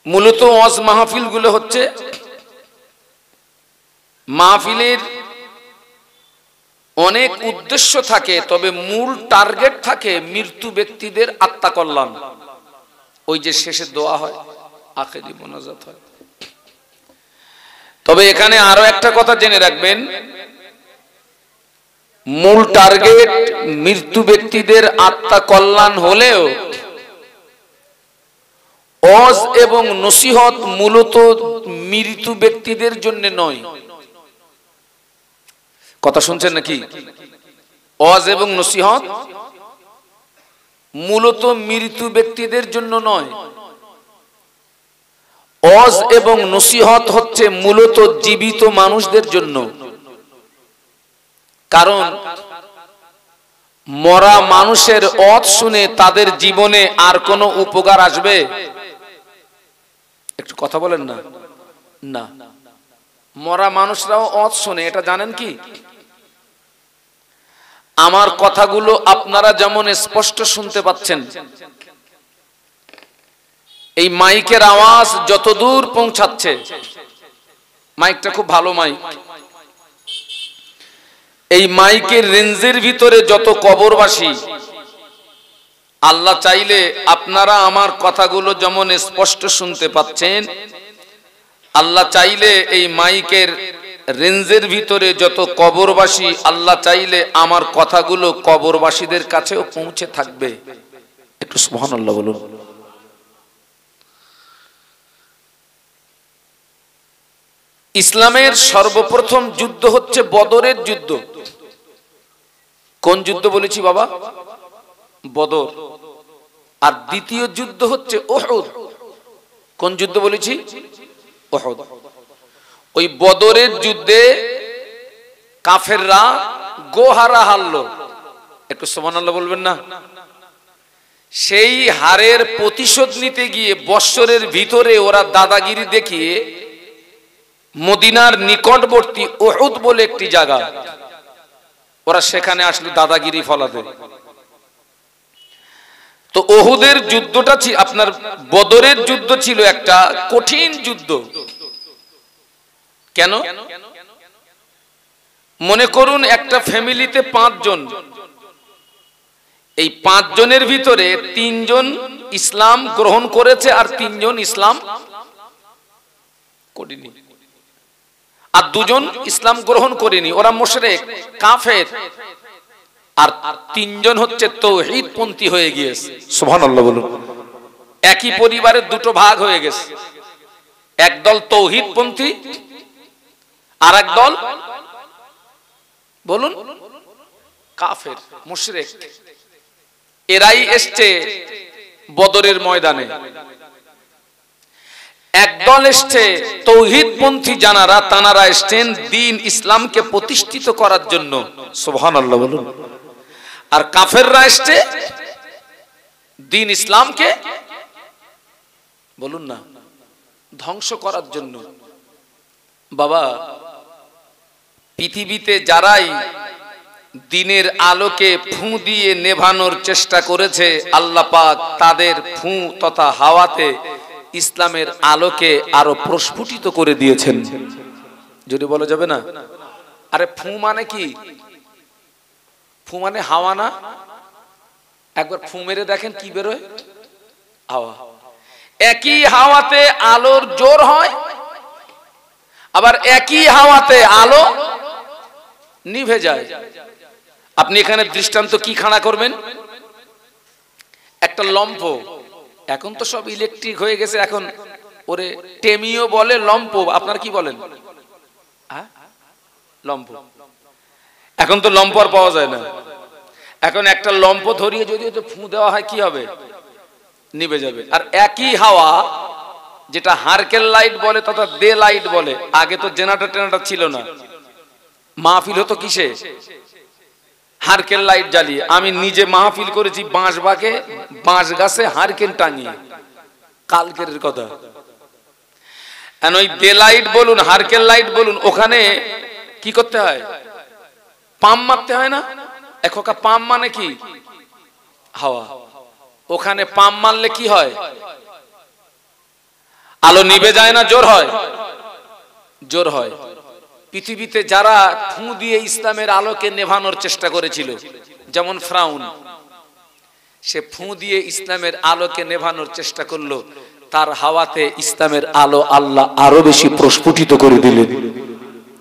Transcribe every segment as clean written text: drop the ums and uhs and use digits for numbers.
মূলত ওয়াজ মাহফিলগুলো হচ্ছে মাহফিলের অনেক উদ্দেশ্য থাকে, তবে মূল টার্গেট থাকে মৃত্যু ব্যক্তিদের আত্মা কল্যাণ। ওই যে শেষে দোয়া হয়, আখেরি মোনাজাত হয়। তবে এখানে আরো একটা কথা জেনে রাখবেন, মূল টার্গেট মৃত্যু ব্যক্তিদের আত্মা কল্যাণ হলেও ওয়াজ এবং নসিহত মূলত মৃত ব্যক্তিদের জন্য নয়। কথা শুনছেন নাকি? ওয়াজ এবং নসিহত মূলত মৃত ব্যক্তিদের জন্য নয়। ওয়াজ এবং নসিহত হচ্ছে মূলত জীবিত মানুষদের জন্য। কারণ মরা মানুষের ওয়াজ শুনে তাদের জীবনে আর কোনো উপকার আসবে? একটু কথা বলেন না। না, মরা মানুষরাও ওয়াজ শুনে, এটা জানেন কি? আমার কথাগুলো আপনারা যেমন স্পষ্ট শুনতে পাচ্ছেন, এই মাইকের আওয়াজ যতদূর পৌঁছাচ্ছে, মাইকটা খুব ভালো মাইক, এই মাইকের রেঞ্জের ভিতরে যত কবরবাসী, আল্লাহ চাইলে আপনারা আমার কথাগুলো যেমন স্পষ্ট শুনতে পাচ্ছেন, আল্লাহ চাইলে এই মাইকের রেঞ্জের ভিতরে যত কবরবাসী, আল্লাহ চাইলে আমার কথাগুলো কবরবাসীদের কাছেও পৌঁছে থাকবে। একটু সুবহানাল্লাহ বলুন। ইসলামের সর্বপ্রথম যুদ্ধ হচ্ছে বদরের যুদ্ধ। কোন যুদ্ধ বলেছি বাবা? বদর। আর দ্বিতীয় যুদ্ধ হচ্ছে উহুদ। কোন যুদ্ধ বলেছি? উহুদ। ওই বদরের যুদ্ধে কাফেররা গোহারা হারলো। একটু সুবহানাল্লাহ বলবেন না? সেই হারের প্রতিশোধ নিতে গিয়ে বৎসরের ভিতরে ওরা দাদাগিরি দেখিয়ে মদিনার নিকটবর্তী উহুদ বলে একটি জায়গা, ওরা সেখানে আসলে দাদাগিরি ফলাতে। তো উহুদের যুদ্ধটা ছিল, আপনার বদরের যুদ্ধ ছিল একটা কঠিন যুদ্ধ। কেন? মনে করুন একটা ফ্যামিলিতে 5 জন, এই 5 জনের ভিতরে 3 জন ইসলাম গ্রহণ করেছে আর 3 জন ইসলাম করেনি, আর 2 জন ইসলাম গ্রহণ করেনি, ওরা মুশরিক কাফের, আর 3 জন হচ্ছে তাওহীদ পন্থী হয়ে গিয়েছে। সুবহানাল্লাহ বলুন। একই পরিবারের 2টো ভাগ হয়ে গেছে, একদল তাওহীদ পন্থী আর এক দল বলুন কাফের মুশরিক। এরাই এসছে বদরের ময়দানে। একদল এসছে তাওহীদ পন্থী জানারা, তানারা এসছেন দ্বীন ইসলামকে প্রতিষ্ঠিত করার জন্য। সুবহানাল্লাহ বলুন। আর কাফেররা এসছে দ্বীন ইসলামকে বলুন না ধ্বংস করার জন্য। বাবা, পৃথিবীতে যারাই দ্বীনের আলোকে ফু দিয়ে নেভানোর চেষ্টা করেছে, আল্লাহ পাক তাদের ফু তথা হাওয়াতে ইসলামের আলোকে আরো প্রস্ফুটিত করে দিয়েছেন। যদি বলা যাবে না? আরে ফু মানে কি? ফু মানে হাওয়া না? একবার ফু মেরে দেখেন কি বেরোয়? হাওয়া। একই হাওয়াতে আলোর জোর হয়, আবার একই হাওয়াতে আলো নিভে যায়। আপনি এখানে দৃষ্টান্ত কি খাড়া করবেন? একটা লম্ফ, এখন তো সব ইলেকট্রিক হয়ে গেছে, এখন ওরে টেমিও বলে, লম্ফ আপনার কি বলেন? লম্ফ। এখন তো লম্ফ আর পাওয়া যায় না। এখন একটা লম্ফ ধরিয়ে যদি ফু দেওয়া হয় কি হবে? নিভে যাবে। আর একই হাওয়া, যেটা হারকেল লাইট বলে তথা ডে লাইট বলে, আগে তো জেনারেটর টেনারেটর ছিল না, মাহফিল হতো কিসে? হারকেল লাইট জ্বালিয়ে। আমি নিজে মাহফিল করেছি বাঁশবাগে, বাঁশ গাছে হারকেল টাঙিয়ে, কালকের কথা। ওই ডে লাইট বলুন হারকেল লাইট বলুন, ওখানে কি করতে হয়? পাম্প মারতে হয় না? এখোকা পাম্প মানে কি? হাওয়া। ওখানে পাম্প মারলে কি হয়? আলো নিভে যায় না, জোর হয়? জোর হয়। পৃথিবীতে যারা ফু দিয়ে ইসলামের আলোকে নেভানোর চেষ্টা করেছিল, যেমন ফিরআউন, সে ফু দিয়ে ইসলামের আলোকে নেভানোর চেষ্টা করলো, তার হাওয়াতে ইসলামের আলো আল্লাহ আরো বেশি প্রস্ফুটিত করে দিলেন।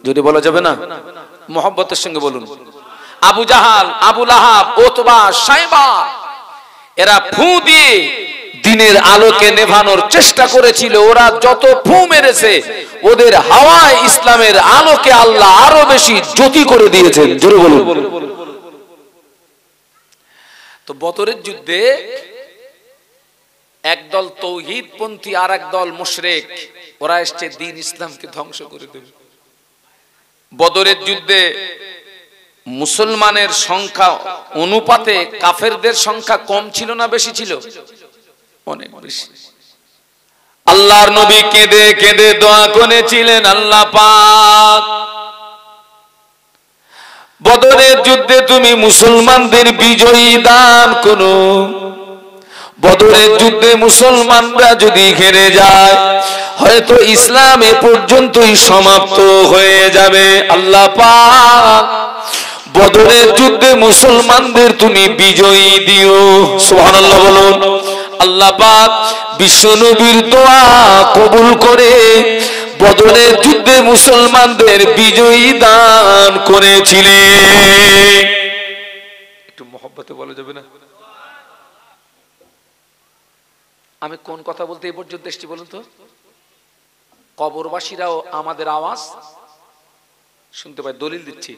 যদি বলা যাবে না, মোহাব্বতের সঙ্গে বলুন। আবু জাহাল, আবু লাহাব, উতবা, সাইবা, এরা ফু দিয়ে দিনের আলোকে নেভানোর চেষ্টা করেছিল। ওরা যত ফু মেরেছে, ওদের হাওয়ায় ইসলামের আলোকে আল্লাহ আরো বেশি জ্যোতি করে দিয়েছেন। জোরে বলুন। তো বদরের যুদ্ধে একদল তৌহিদপন্থী আর একদল মুশরিক, ওরা এসছে দ্বীন ইসলামকে ধ্বংস করে দেবে। বদরের যুদ্ধে মুসলমানের সংখ্যা অনুপাতে কাফেরদের সংখ্যা কম ছিল না বেশি ছিল? অনেক বেশি। আল্লাহর নবী কেঁদে কেঁদে দোয়া করেছিলেন, আল্লাহ পাক বদরের যুদ্ধে তুমি মুসলমানদের বিজয়ী দান করো। বদরের যুদ্ধে মুসলমানরা যদি হেরে যায়, হয়তো ইসলাম এ পর্যন্তই সমাপ্ত হয়ে যাবে। আল্লাহ পাক বদরের যুদ্ধে মুসলমানদের তুমি বিজয়ী দিও। সুবহানাল্লাহ বলুন। আল্লাহ পাক বিশ্ব নবীর দোয়া কবুল করে বদরের যুদ্ধে মুসলমানদের বিজয়ী দান করেছিলেন। একটু মহব্বতে বলা যাবে না? আমি কোন কথা বলতে এই পর্যন্ত এসেছি বলুন তো? কবরবাসীরাও আমাদের আওয়াজ শুনতে পায়। দলিল দিচ্ছি।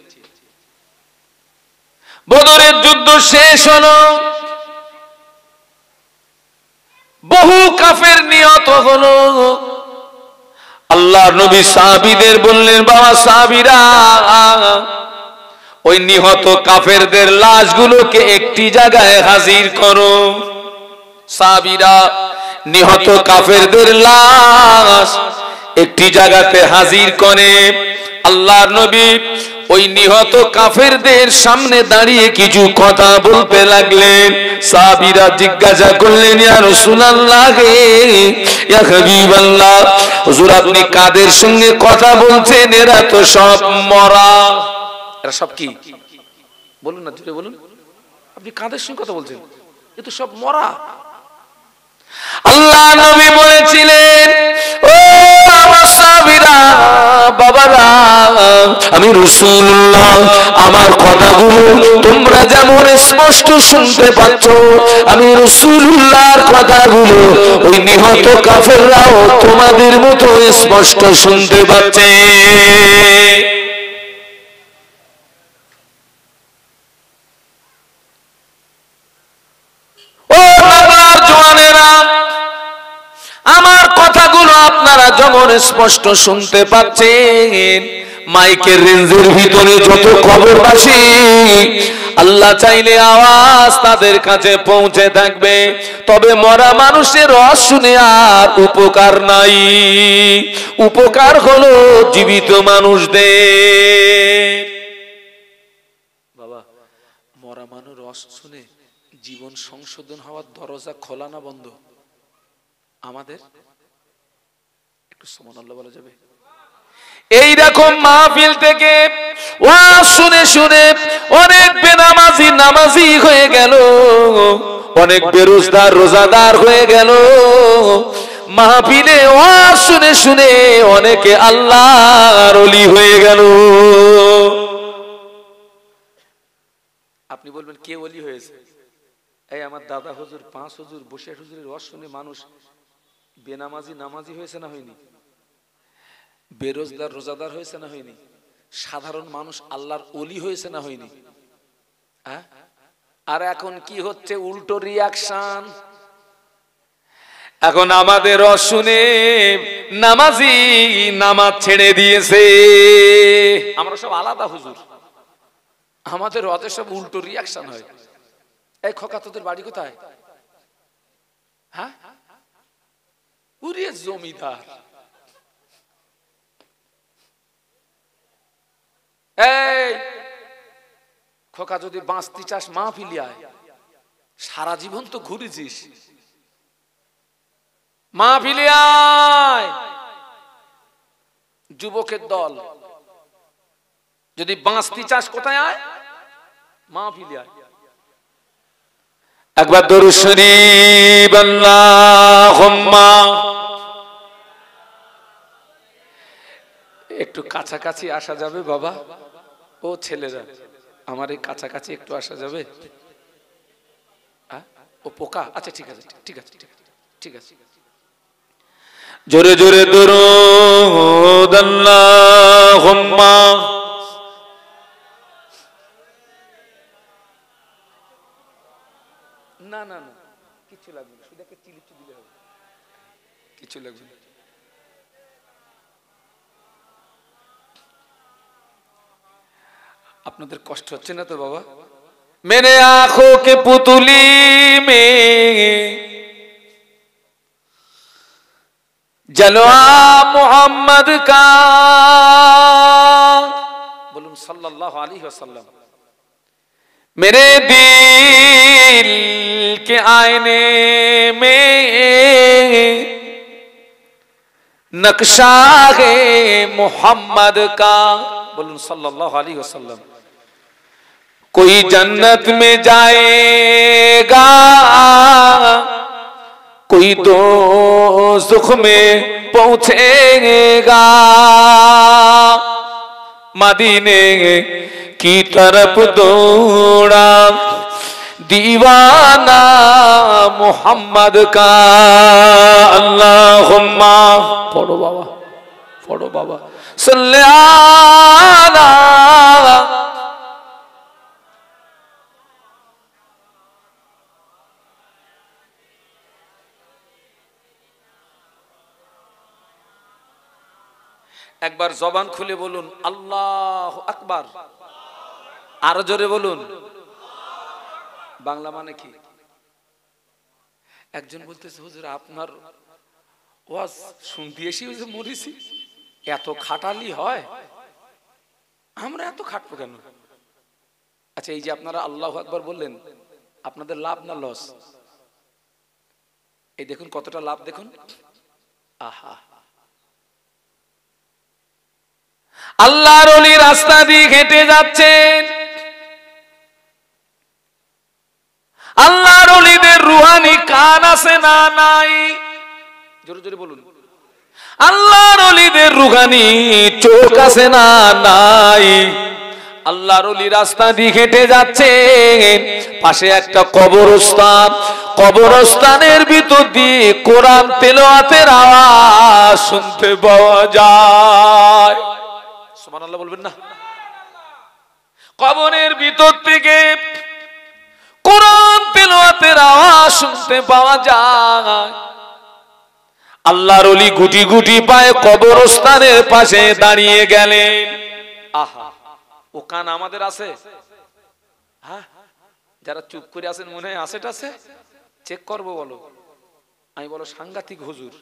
বদরের যুদ্ধ শেষ হলো, বহু কাফের নিহত হলো। আল্লাহর নবী সাহাবীদের বললেন, বাবা সাহাবীরা, ওই নিহত কাফেরদের লাশগুলোকে একটি জায়গায় হাজির করো। সাহাবীরা নিহত কাফেরদের লাশ একটি জায়গাতে হাজির করে। আল্লাহর নবী ওই নিহত কাফেরদের সামনে দাঁড়িয়ে কিছু কথা বলতে লাগলেন। সাহাবীরা জিজ্ঞাসা করলেন, ইয়া রাসূলুল্লাহ, ইয়া হাবিবাল্লাহ, হুজুর আপনি কাদের সঙ্গে কথা বলছেন? এরা তো সব মরা। এরা সব কি বলুন না, জোরে বলুন। আপনি কাদের সঙ্গে কথা বলছেন? এ তো সব মরা। আল্লাহ নবী বলেছিলেন, ও আমার সাহাবীরা, বাবারা, আমি রাসূলুল্লাহ, আমার কথাগুলো তোমরা যেমন স্পষ্ট শুনতে পাচ্ছ, আমি রাসূলুল্লাহর কথাগুলো ওই নিহত কাফেররাও তোমাদের মতো স্পষ্ট শুনতে পাচ্ছে। আমার কথাগুলো আপনারা যেমন স্পষ্ট শুনতে পাচ্ছেন, মাইকের রেঞ্জের ভিতরে যত কবরবাসী, আল্লাহ চাইলে আওয়াজ তাদের কাছে পৌঁছে থাকবে। তবে মরা মানুষের রস শুনে আর উপকার নাই। উপকার হলো জীবিত মানুষদের। বাবা, মরা মানুষ রস শুনে জীবন সংশোধন হওয়ার দরজা খোলা না বন্ধ? আমাদের একটু সুবহানাল্লাহ বলা যাবে? এইরকম মাহফিল থেকে ওয়াজ শুনে শুনে অনেক বেনামাজি নামাজি হয়ে গেল, অনেক বেরোজগার রোজাদার হয়ে গেল। মাহফিলে ওয়াজ শুনে শুনে অনেকে আল্লাহর ওলি হয়ে গেল। আপনি বলবেন কে ওলি হয়েছে? এই আমার দাদা হুজুর, 5 হুজুর, 62 হুজুরের ওয়াজ শুনে মানুষ বেনামাজি নামাজি হয়েছে না হয়নি? বেরোজগার রোজাদার হয়েছে না হয়নি? সাধারণ মানুষ আল্লাহর ওলি হয়েছে না হয়নি? হ্যাঁ? আর এখন কি হচ্ছে? উল্টো রিয়াকশন। এখন আমাদের ওয়াজ শুনে নামাজি নামাজ ছেড়ে দিয়েছে। আমরা সব আলাদা হুজুর, আমাদের ওয়াজে সব উল্টো রিয়াকশন হয়। এই খোকা, তোদের বাড়ি কোথায়? হ্যাঁ, পুরে জমিদার। এই খোকা, যদি বাঁচতে চাস মাহফিলে আয়। সারা জীবন তো ঘুরেছিস, মাহফিলে আয়, যুবকের দল। যদি বাঁশতি চাষ কোথায় আয়? মাহফিলে আয়। একবার দরুদ শরীফ আল্লাহুম্মা। একটু কাছাকাছি আসা যাবে বাবা? ও ছেলেরা, আমার এই কাছাকাছি একটু আসা যাবে? ও পোকা, আচ্ছা ঠিক আছে, ঠিক আছে, ঠিক আছে। জোরে জোরে দরুদ আল্লাহুম্মা। না না না, কিছু লাগবে না, শুধু একটা চিলিচি দিলে হবে, কিছু লাগবে না। আপনাদের কষ্ট হচ্ছে না তো বাবা? मेरे आंखों के पुतली में जलवा मोहम्मद का, बोलूं सल्लल्लाहु अलैहि वसल्लम। मेरे दिल के आईने में नक्शा है मोहम्मद का, बोलूं सल्लल्लाहु अलैहि वसल्लम। कोई जन्नत में जाएगा, कोई दोज़ख में पहुंचेगा, मदीने की तरफ दौड़ा दीवाना मोहम्मद का। अल्लाहुम्मा, पढ़ो बाबा, पढ़ो बाबा, सल्ले आला। একবার জবান খুলে বলুন আল্লাহু আকবার, আরো জোরে বলুন। বাংলা মানে কি? একজন বলতেছে হুজুর আপনার ওয়াজ শুনতে এসে মরিছি, এত খাটালি হয়, আমরা এত খাটবো কেন? আচ্ছা, এই যে আপনারা আল্লাহু আকবার বললেন, আপনাদের লাভ না লস? এই দেখুন কতটা লাভ, দেখুন। আহা, আল্লাহর ওলি রাস্তা দিয়ে হেঁটে যাচ্ছেন, আল্লাহর ওলিদের রুহানি কান আছে না নাই? জোরে জোরে বলুন। আল্লাহর ওলিদের রুহানি চোখ আছে না নাই? আল্লাহর ওলি রাস্তা দিয়ে হেঁটে যাচ্ছেন, পাশে একটা কবরস্থান, কবরস্থানের ভিতর দিয়ে কোরআন তেলাওয়াতের আওয়াজ শুনতে পাওয়া যায়। সুবহানাল্লাহ বলবেন না? কবরের ভিতর থেকে কোরআন তেলাওয়াতের আওয়াজ শুনতে পাওয়া যায়। আল্লাহর ওলি গুটি গুটি পায়ে কবরস্থানের পাশে দাঁড়িয়ে গেলেন। আহা, ও কান আমাদের আছে? হ্যাঁ, যারা চুপ করে আছেন মনে হয় আছে টাছে, চেক করবো বলো। আমি বলো সাংঘাতিক হুজুর।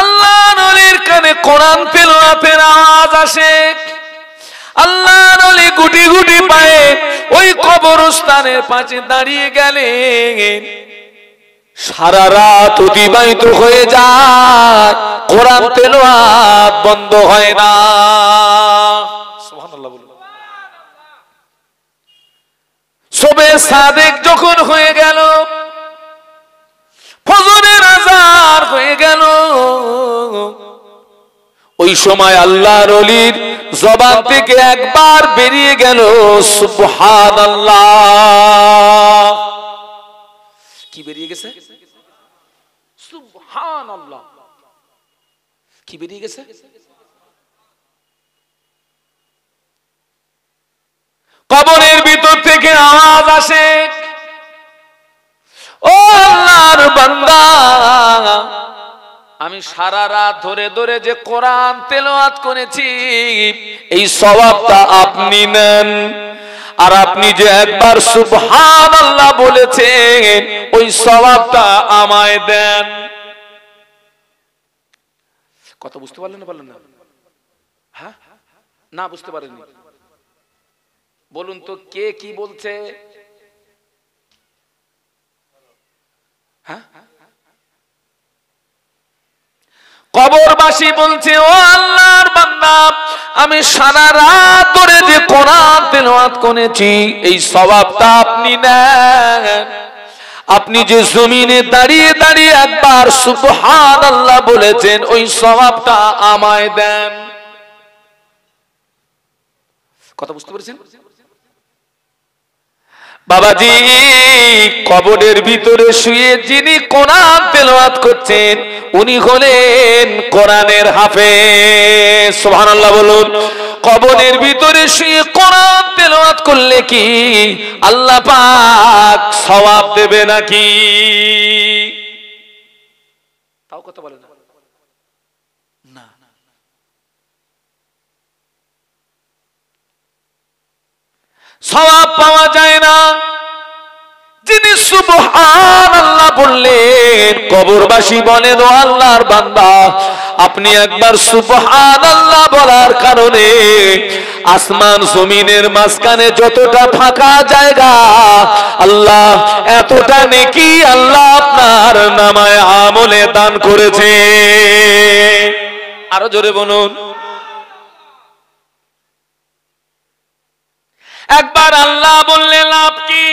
আল্লাহর ওলির কানে কোরআন তেলাওয়াতের আওয়াজ আসে, আল্লাহর ওলি গুটি গুটি পায়ে ওই কবরস্থানের পাশে দাঁড়িয়ে গেলেন। সারা রাত অতিবাহিত হয়ে যায়, কোরআন তেলাওয়াত বন্ধ হয় না। সুবহানাল্লাহ বলুন। শবে সাদেক যখন হয়ে গেল, ফজরের আযান হয়ে গেল, ওই সময় আল্লাহর ওলির জবান থেকে একবার বেরিয়ে গেল সুবহানাল্লাহ। কি বেরিয়ে গেছে? সুবহানাল্লাহ। কি বেরিয়ে গেছে? কবরের ভিতর থেকে আওয়াজ আসে, ও আল্লাহর বান্দা, আমি সারা রাত ধরে ধরে যে কোরআন তেলাওয়াত করেছি, এই সওয়াবটা আপনি নেন, আর আপনি যে একবার সুবহানাল্লাহ বলেছেন, ওই সওয়াবটা আমায় দেন। কত বুঝতে পারলেন না? পারলেন না? হ্যাঁ, না বুঝতে পারেননি? বলুন তো কে কি বলছে? হ্যাঁ, কবরবাসী বলছে, ও আল্লাহর বান্দা, আমি সারা রাত ধরে যে কোরআন তেলাওয়াত করেছি এই সওয়াবটা আপনি নেন। আপনি যে জমিনে দাঁড়িয়ে দাঁড়িয়ে একবার সুবহানাল্লাহ বলেছেন ওই সওয়াবটা আমায় দেন। কথা বুঝতে পেরেছেন বাবাজি? কবরের ভিতরে শুয়ে যিনি কোরআন তেলাওয়াত করছেন উনি হলেন কোরআনের হাফেজ। সুবহানাল্লাহ বলুন। কবরের ভিতরে শুয়ে কোরআন তেলাওয়াত করলে কি আল্লাহ পাক সওয়াব দেবে নাকি? তাও কথা বলে না। সওয়াব পাওয়া যায় না। যিনি সুবহানাল্লাহ বললেন, কবরবাসী বলেন, ও আল্লাহর বান্দা, আপনি একবার সুবহানাল্লাহ বলার কারণে আসমান জমিনের মাঝখানে যতটা ফাঁকা জায়গা আল্লাহ এতটা নেকি আল্লাহ আপনার নামায়ে আমলে দান করেছে। আরো জোরে বলুন। একবার আল্লাহ বললেন, লাভ কি?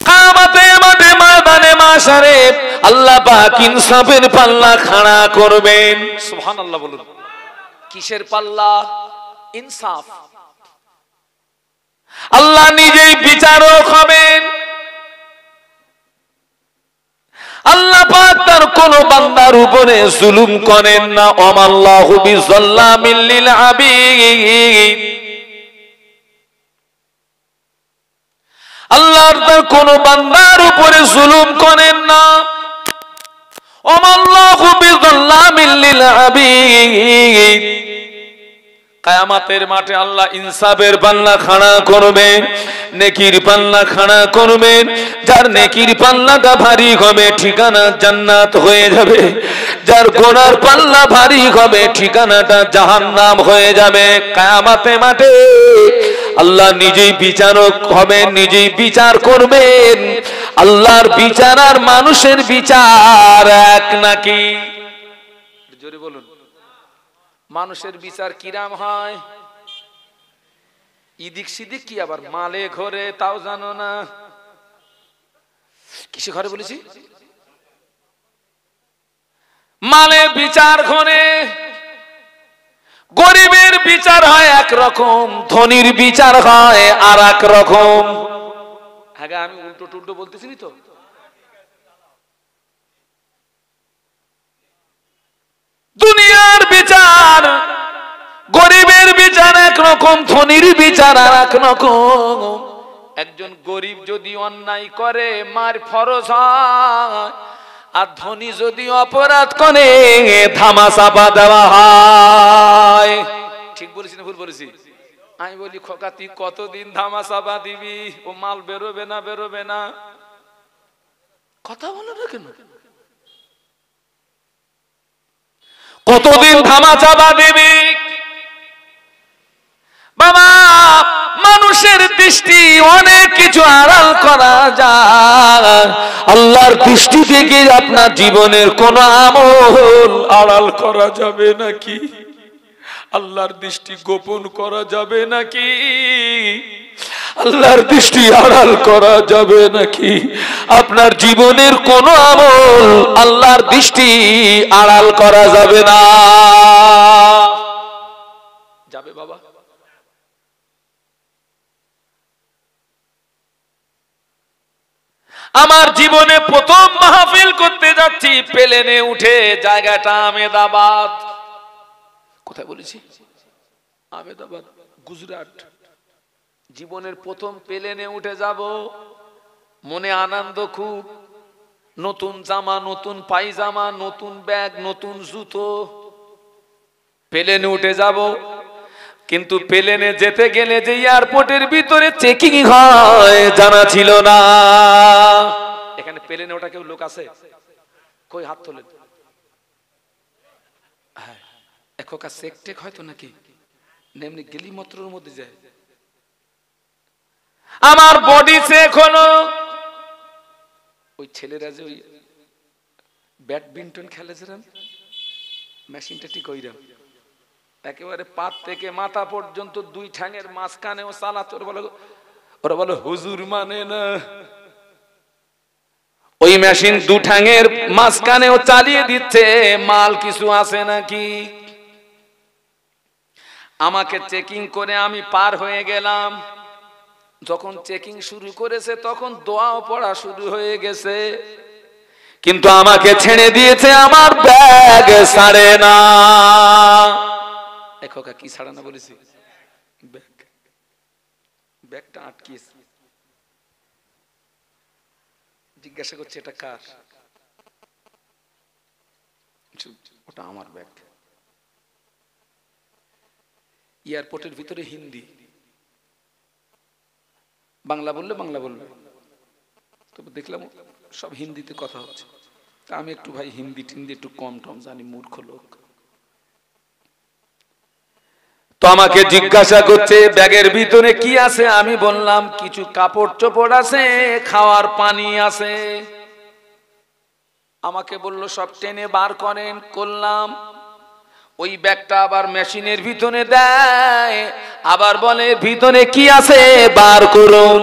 কিয়ামতের মাঠে ময়দানে মাশারে আল্লাহ পাক ইনসাফের পাল্লা খাড়া করবেন। সুবহানাল্লাহ বলুন। কিসের পাল্লা? ইনসাফ। আল্লাহ নিজেই বিচারক হবেন। আল্লাহ পাক তার কোন বান্দার উপরে জুলুম করেন না। ওমাল্লাহু বিযাল্লামিল লিল আবিদ। আল্লাহর তার কোন বান্দার উপরে জুলুম করেন না। ওমাল্লাহু বিযাল্লামিল লিল আবিদ। কিয়ামতের মাঠে আল্লাহ ইনসাফের পাল্লা খাড়া করবেন, নেকির পাল্লা খাড়া করবেন। যার নেকির পাল্লাটা ভারী হবে ঠিকানা জান্নাত হয়ে যাবে, যার গুনার পাল্লা ভারী হবে ঠিকানাটা জাহান্নাম হয়ে যাবে। কিয়ামতের মাঠে আল্লাহ নিজেই বিচারক হবেন, নিজেই বিচার করবেন। আল্লাহর বিচার আর মানুষের বিচার এক নাকি? জোরে বলুন। মানুষের বিচার কিরাম হয়? ইদিক সিদিক কি আবার মালে ঘরে তাও জানো না? কিসে ঘরে বলেছি? মালে বিচার ঘরে। গরিবের বিচার হয় একরকম, ধনীর বিচার হয় আর এক রকম। হ্যাঁ, আমি উল্টো টুল্টো বলতেছি তো। দুনিয়ার বিচার, গরিবের বিচার একরকম, ধনীর বিচার আর এক রকম। একজন গরিব যদি অন্যায় করে মার ফরজ হয়, আর ধনী যদি অপরাধ করে ধামা চাপা দেওয়া হয়। ঠিক বলেছি না ভুল বলেছি? আমি বলি, খোকা তুই কতদিন ধামা চাপা দিবি? ও মাল বেরোবে না বেরোবে না। কথা বলো না কেন? কতদিন ধামা চাপা দিবি? বাবা, মানুষের দৃষ্টি অনেক কিছু আড়াল করা যায়, আল্লাহর দৃষ্টি থেকে আপনার জীবনের কোন আমল আড়াল করা যাবে নাকি? আল্লাহর দৃষ্টি গোপন করা যাবে নাকি? আল্লাহর দৃষ্টি আড়াল করা যাবে নাকি? আপনার জীবনের কোন আমল আল্লাহর দৃষ্টি আড়াল করা যাবে না। যাবে বাবা? আমার জীবনে প্রথম মাহফিল করতে যাচ্ছি প্লেনে উঠে, জায়গাটা আহমেদাবাদ। কোথায় বলেছি? আহমেদাবাদ, গুজরাট। জীবনের প্রথম প্লেনে উঠে যাব, মনে আনন্দ খুব। নতুন জামা, নতুন পায়জামা, নতুন ব্যাগ, নতুন জুতো। প্লেনে উঠে যাব, কিন্তু প্লেনে যেতে গেলে যে এয়ারপোর্টের ভিতরে চেকিং হয় জানা ছিল না। এখানে প্লেনে ওটা কেউ লোক আছে? কই হাত তোলেন। হ্যাঁ, এখনকার চেক টেক হয়তো নাকি এমনি গেলি মাত্রর মধ্যে যায়। আমার বডি চেক হলো। ওই ছেলেরা যে ওই ব্যাডমিন্টন খেলেছিলাম, মেশিনটা ঠিক ওইরকম, একেবারে পাত থেকে মাথা পর্যন্ত দুই ঠ্যাঙের মাঝখানে ও চালাতে, ওরা বলো হুজুর মানে না, ওই মেশিন দু ঠ্যাঙের মাঝখানে ও চালিয়ে দিচ্ছে, মাল কিছু আছে নাকি। আমাকে চেকিং করে আমি পার হয়ে গেলাম। যখন চেকিং শুরু করেছে তখন দোয়াও পড়া শুরু হয়ে গেছে, কিন্তু আমাকে ছেড়ে দিয়েছে, আমার ব্যাগ ছাড়ে না। খোকা কি ছাড়ে না বলেছি? ব্যাগটা আটকিয়েছে। জিজ্ঞাসা করছে এটা কার? ওটা আমার ব্যাগ। এয়ারপোর্টের ভিতরে হিন্দি, বাংলা বললে বাংলা বলবে, তবে দেখলাম সব হিন্দিতে কথা হচ্ছে। তা আমি একটু ভাই হিন্দি টিন্দি একটু কম টম জানি, মূর্খ লোক। তো আমাকে জিজ্ঞাসা করছে ব্যাগের ভিতরে কি আছে। আমি বললাম কিছু কাপড় চোপড় আছে, খাওয়ার পানি আছে। আমাকে বলল সব টেনে বার করেন। করলাম। ওই ব্যাগটা আবার মেশিনের ভিতরে দেয়, আবার বলে ভিতরে কি আছে বার করুন।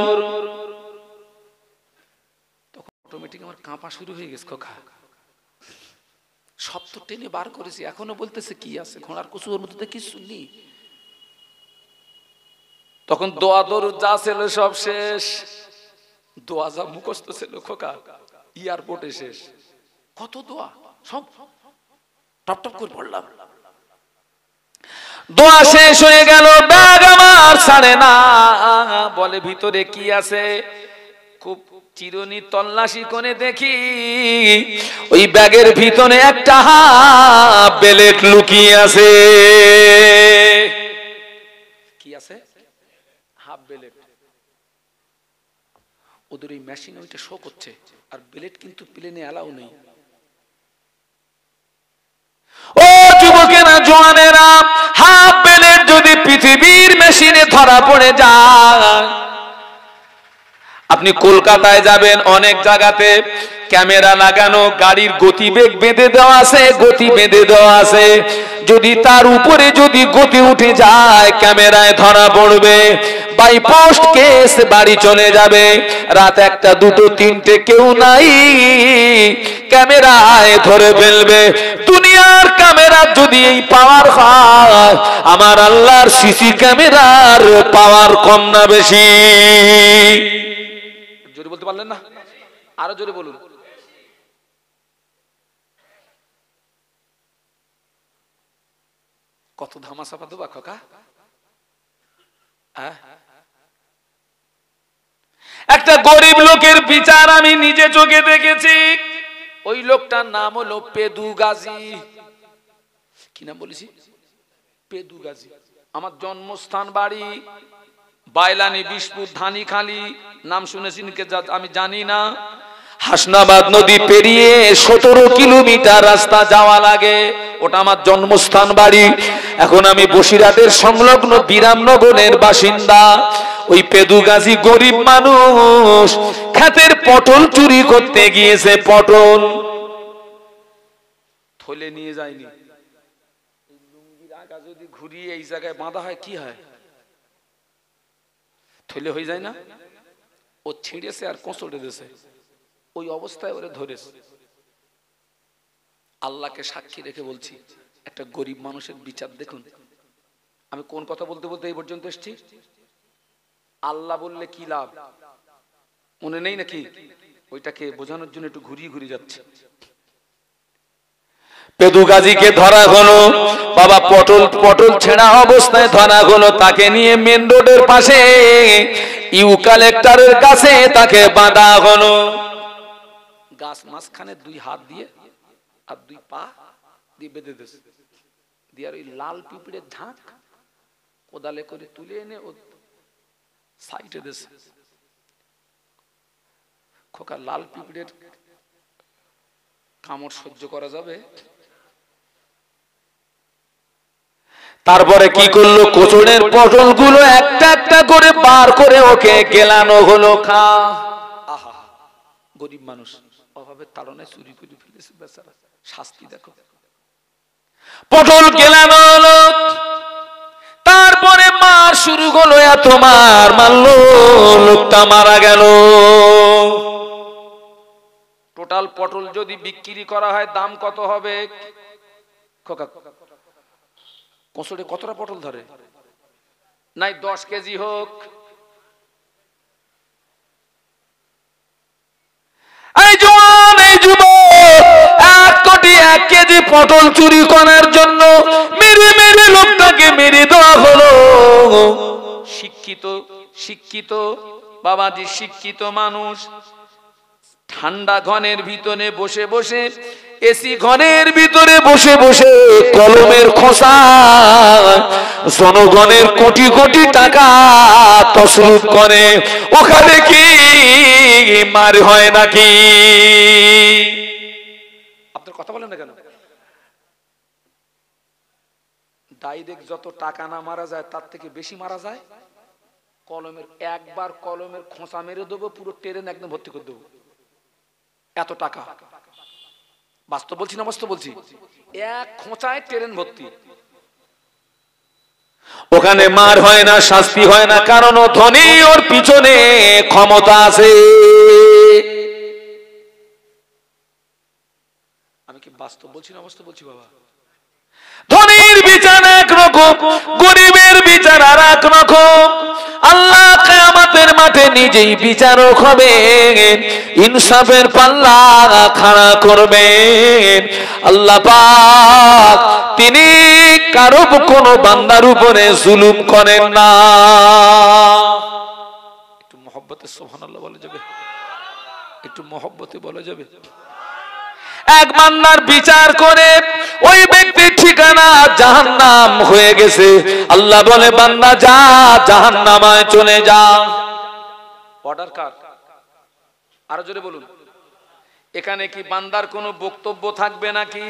তখন অটোমেটিক আমার কাঁপা শুরু হয়ে গেছে। খোকা সব তো টেনে বার করেছি, এখনো বলতেছে কি আছে, ঘোড়ার কুসুর মধ্যে কিছু নেই। তখন দোয়া দরুদ যা ছিল সব শেষ, দোয়া যা মুখস্থ ছিল খোকা এয়ারপোর্টে শেষ। কত দোয়া সব টপ টপ করে পড়লাম। দোয়া শেষ হয়ে গেল, ব্যাগ আমার ছাড়ে না। বলে ভিতরে কি আছে। খুব চিরুনি তল্লাশি করে দেখি ওই ব্যাগের ভিতরে একটা হাফ বেলেট লুকিয়ে আছে। কি আছে? Half belt. ওদের ওই মেশিনে ওইটা শো করছে, আর বেলেট কিন্তু প্লেনে অ্যালাউ নেই। ও যুবকেরা জওয়ানেরা, হাফ বেলেট যদি পৃথিবীর মেশিনে ধরা পড়ে যায়, আপনি কলকাতায় যাবেন, অনেক জায়গাতে ক্যামেরা লাগানো, গাড়ির গতিবেগ বেঁধে দেওয়া আছে, গতি বেঁধে দেওয়া আছে। যদি তার উপরে যদি গতি উঠে যায়, ক্যামেরায় ধরা পড়বে, বাই পোস্ট কেস বাড়ি চলে যাবে। রাত 1টা 2টো 3টে কেউ নাই, ক্যামেরায় ধরে ফেলবে। দুনিয়ার ক্যামেরা যদি এই পাওয়ার হয়, আমার আল্লাহর সিসি ক্যামেরার পাওয়ার কম না বেশি? জোরে বলতে পারলেন না? আরো জোরে বলুন। কত ধামাচাপা দেবা খোকা? একটা গরিব লোকের বিচার আমি নিজে চোখে দেখেছি। ওই লোকটার নাম হলো পেদু গাজী। কি নাম বলেছি? পেদু গাজী। আমার জন্মস্থান বাড়ি বাইলানি, বিশপুর, ধানিখালি। নাম শুনেছেন কে আমি জানি না। হাসনাবাদ নদী পেরিয়ে 17 কিলোমিটার রাস্তা যাওয়া লাগে। ওটা আমার জন্মস্থান বাড়ি। এখন আমি বসিরহাটের সংলগ্ন বিরামনগরের বাসিন্দা। ওই পেদু গাজী গরিব মানুষ, ক্ষেতের পটল চুরি করতে গিয়েছে। পটল থলে নিয়ে যায়নি। লুঙ্গির আগা যদি ঘুরিয়ে এই জায়গায় বাঁধা হয় কি হয়? থলে হয়ে যায় না? ও ছিঁড়েছে আর কোঁচড়ে দিয়েছে। ওই অবস্থায় ওরে ধরেছে। আল্লাহকে সাক্ষী রেখে বলছি, একটা গরিব মানুষের বিচার দেখুন। আমি কোন কথা বলতে বলতে এই পর্যন্ত এসেছি? আল্লাহ বললে কি লাভ মনে নেই নাকি? ওইটাকে বোঝানোর জন্য একটু ঘুরিয়ে ঘুরিয়ে যাচ্ছে। পেদু গাজীকে ধরা হলো। বাবা পটল ছেঁড়া অবস্থায় ধরা হলো। তাকে নিয়ে মেন রোডের পাশে ইউক্যালিপটাসের কাছে তাকে বাঁধা হলো। গাছ মাঝখানে 2 হাত দিয়ে আর 2 পা দিয়ে বেঁধে দিয়েছে। দিয়ে আর ওই লাল পিঁপড়ের ঝাঁক কোদালে করে তুলে এনে ও সাইডে দিয়েছে। খোকা লাল পিঁপড়ের কামড় সহ্য করা যাবে? তারপরে কি করলো? কোচড়ের পটল গুলো একটা একটা করে বার করে ওকে গেলানো হলো। খা। আহা, গরিব মানুষ অভাবে তাড়নায় চুরি করে ফেলেছে বেচারা, শাস্তি দেখো। পটল গেলানো হলো, তারপরে মার শুরু হলো, এত মার মারলো, লোকটা মারা গেল। টোটাল পটল যদি বিক্রি করা হয় দাম কত হবে? কচড়ে কতটা পটল ধরে? নাই 10 কেজি হোক, এই জওয়ান এই যুবক 1 কোটি 1 কেজি পটল চুরি করার জন্য মেরে মেরে লোকটাকে মেরে দেওয়া হলো। শিক্ষিত শিক্ষিত বাবাজি, শিক্ষিত মানুষ ঠান্ডা ঘরের ভিতরে বসে বসে, এসি ঘরের ভিতরে বসে বসে কলমের খোসা জনগণের কোটি কোটি টাকা তসরুফ করে, ওখানে কি মার হয় নাকি? আপনার কথা বলেন না কেন? ডাইরেক্ট যত টাকা না মারা যায় তার থেকে বেশি মারা যায় কলমের। একবার কলমের খোঁচা মেরে দেবো, পুরো ট্রেন একদম ভর্তি করে দেবো, এত টাকা। বাস্তব বলছি না বাস্তব বলছি? এক খোঁচায় ট্রেন ভর্তি। ওখানে মার হয় না, শাস্তি হয় না, কারণ ও ধনী, ওর পিছনে ক্ষমতা আছে। আমি কি বাস্তব বলছি না বাস্তব বলছি বাবা? ধনীর বিচার একরকম, গরিবের বিচার আর এক রকম। আল্লাহ কিয়ামতের মাঠে নিজেই বিচারক হবেন, ইনসাফের পাল্লা খাড়া করবেন। আল্লাহ পাক তিনি কারো কোনো বান্দার উপরে জুলুম করেন না। একটু মহব্বতে সুবহানাল্লাহ বলা যাবে? একটু মহব্বতে বলা যাবে? এক বান্দার বিচার করে ওই ব্যক্তির ঠিকানা জাহান্নাম হয়ে গেছে, আল্লাহ বলে বান্দা যা জাহান্নামায় চলে যা। অর্ডার কার? আরো জোরে বলুন। এখানে কি বান্দার কোনো বক্তব্য থাকবে নাকি